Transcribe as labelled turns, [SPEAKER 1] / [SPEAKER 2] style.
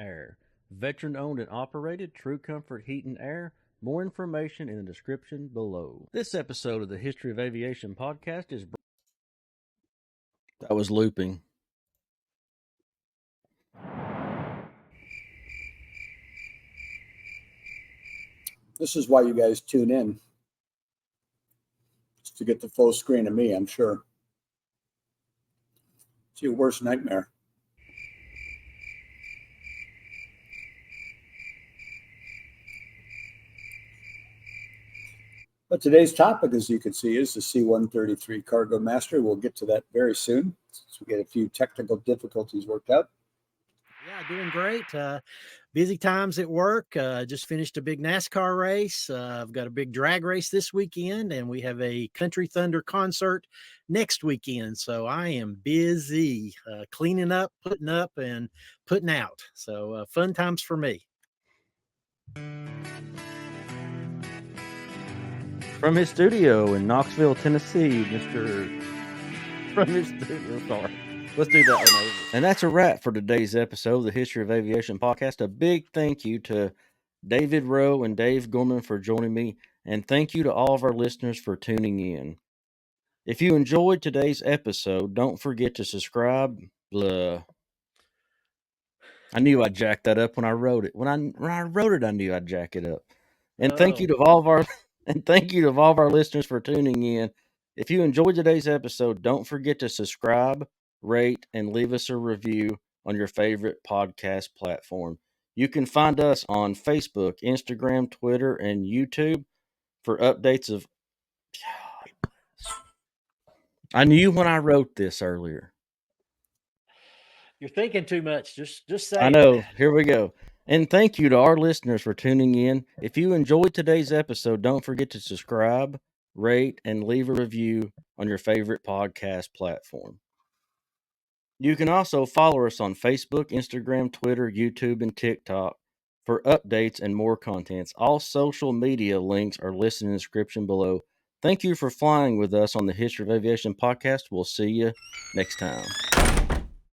[SPEAKER 1] Air. Veteran owned and operated, True Comfort Heat and Air. More information in the description below. This episode of the History of Aviation podcast is. That was looping.
[SPEAKER 2] This is why you guys tune in. Just to get the full screen of me, I'm sure. It's your worst nightmare. But today's topic, as you can see, is the C-133 Cargo Master. We'll get to that very soon, since we get a few technical difficulties worked out.
[SPEAKER 3] Yeah, doing great. Busy times at work. Just finished a big NASCAR race. I've got a big drag race this weekend, and we have a Country Thunder concert next weekend. So I am busy cleaning up, putting out. So fun times for me.
[SPEAKER 1] From his studio in Knoxville, Tennessee, From his studio, sorry. Let's do that one over. And that's a wrap for today's episode of the History of Aviation podcast. A big thank you to David Rowe and Dave Gorman for joining me. And thank you to all of our listeners for tuning in. If you enjoyed today's episode, don't forget to subscribe. I knew I'd jack that up when I wrote it. When I wrote it, I knew I'd jack it up. And thank you to all of our listeners for tuning in. If you enjoyed today's episode, don't forget to subscribe, rate, and leave us a review on your favorite podcast platform. You can find us on Facebook, Instagram, Twitter, and YouTube for updates of. I knew when I wrote this earlier.
[SPEAKER 3] You're thinking too much. Just say.
[SPEAKER 1] I know. Here we go. And thank you to our listeners for tuning in. If you enjoyed today's episode, don't forget to subscribe, rate, and leave a review on your favorite podcast platform. You can also follow us on Facebook, Instagram, Twitter, YouTube, and TikTok for updates and more contents. All social media links are listed in the description below. Thank you for flying with us on the History of Aviation podcast. We'll see you next time.